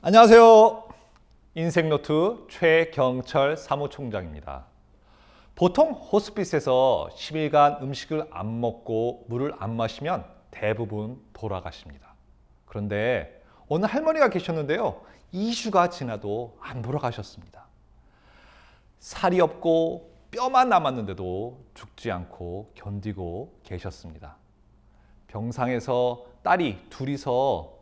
안녕하세요. 인생노트 최경철 사무총장입니다. 보통 호스피스에서 10일간 음식을 안 먹고 물을 안 마시면 대부분 돌아가십니다. 그런데 어느 할머니가 계셨는데요. 2주가 지나도 안 돌아가셨습니다. 살이 없고 뼈만 남았는데도 죽지 않고 견디고 계셨습니다. 병상에서 딸이 둘이서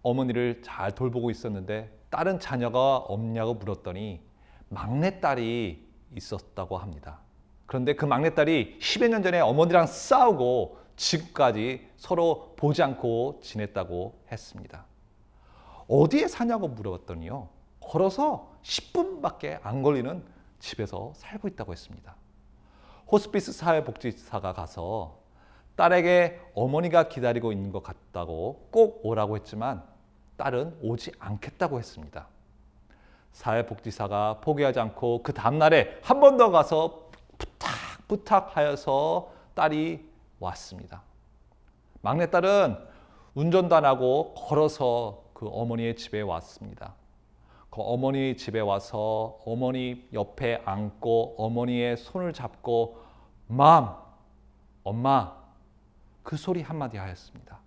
어머니를 잘 돌보고 있었는데 다른 자녀가 없냐고 물었더니 막내딸이 있었다고 합니다. 그런데 그 막내딸이 10여 년 전에 어머니랑 싸우고 지금까지 서로 보지 않고 지냈다고 했습니다. 어디에 사냐고 물어봤더니요. 걸어서 10분밖에 안 걸리는 집에서 살고 있다고 했습니다. 호스피스 사회복지사가 가서 딸에게 어머니가 기다리고 있는 것 같다고 꼭 오라고 했지만 딸은 오지 않겠다고 했습니다. 사회복지사가 포기하지 않고 그 다음날에 한 번 더 가서 부탁하여서 딸이 왔습니다. 막내딸은 운전도 안 하고 걸어서 그 어머니의 집에 왔습니다. 그 어머니 집에 와서 어머니 옆에 앉고 어머니의 손을 잡고 엄마 그 소리 한마디 하였습니다.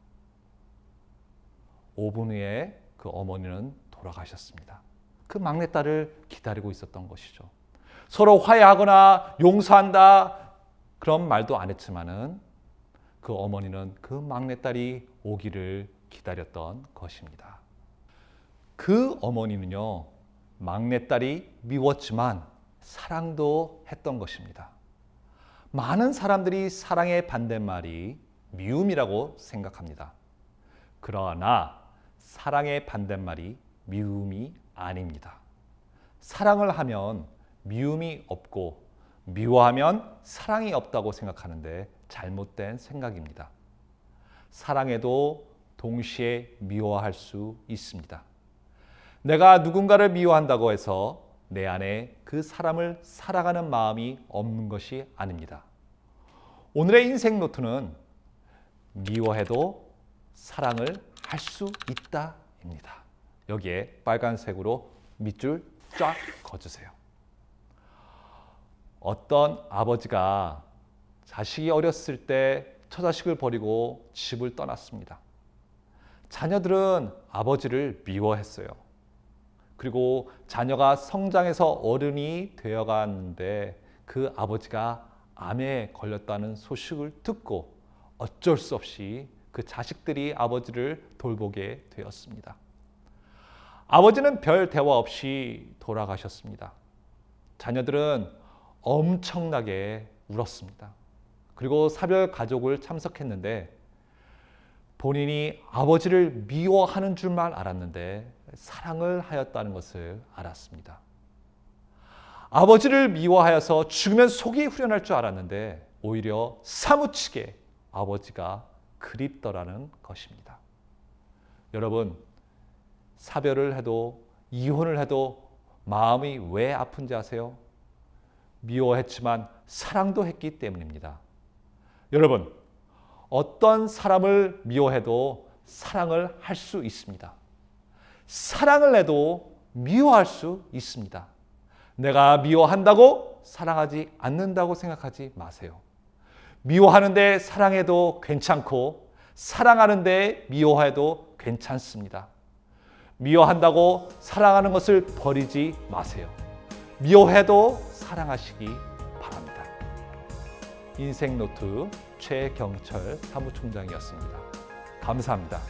5분 후에 그 어머니는 돌아가셨습니다. 그 막내딸을 기다리고 있었던 것이죠. 서로 화해하거나 용서한다 그런 말도 안 했지만은 그 어머니는 그 막내딸이 오기를 기다렸던 것입니다. 그 어머니는요, 막내딸이 미웠지만 사랑도 했던 것입니다. 많은 사람들이 사랑의 반대말이 미움이라고 생각합니다. 그러나 사랑의 반대말이 미움이 아닙니다. 사랑을 하면 미움이 없고 미워하면 사랑이 없다고 생각하는데 잘못된 생각입니다. 사랑해도 동시에 미워할 수 있습니다. 내가 누군가를 미워한다고 해서 내 안에 그 사람을 사랑하는 마음이 없는 것이 아닙니다. 오늘의 인생 노트는 미워해도 사랑을 할 수 있다입니다. 여기에 빨간색으로 밑줄 쫙 그어주세요. 어떤 아버지가 자식이 어렸을 때 처자식을 버리고 집을 떠났습니다. 자녀들은 아버지를 미워했어요. 그리고 자녀가 성장해서 어른이 되어가는데 그 아버지가 암에 걸렸다는 소식을 듣고 어쩔 수 없이 그 자식들이 아버지를 돌보게 되었습니다. 아버지는 별 대화 없이 돌아가셨습니다. 자녀들은 엄청나게 울었습니다. 그리고 사별 가족을 참석했는데 본인이 아버지를 미워하는 줄만 알았는데 사랑을 하였다는 것을 알았습니다. 아버지를 미워하여서 죽으면 속이 후련할 줄 알았는데 오히려 사무치게 아버지가 그립더라는 것입니다. 여러분, 사별을 해도 이혼을 해도 마음이 왜 아픈지 아세요? 미워했지만 사랑도 했기 때문입니다. 여러분, 어떤 사람을 미워해도 사랑을 할 수 있습니다. 사랑을 해도 미워할 수 있습니다. 내가 미워한다고 사랑하지 않는다고 생각하지 마세요. 미워하는데 사랑해도 괜찮고 사랑하는데 미워해도 괜찮습니다. 미워한다고 사랑하는 것을 버리지 마세요. 미워해도 사랑하시기 바랍니다. 인생노트 최경철 사무총장이었습니다. 감사합니다.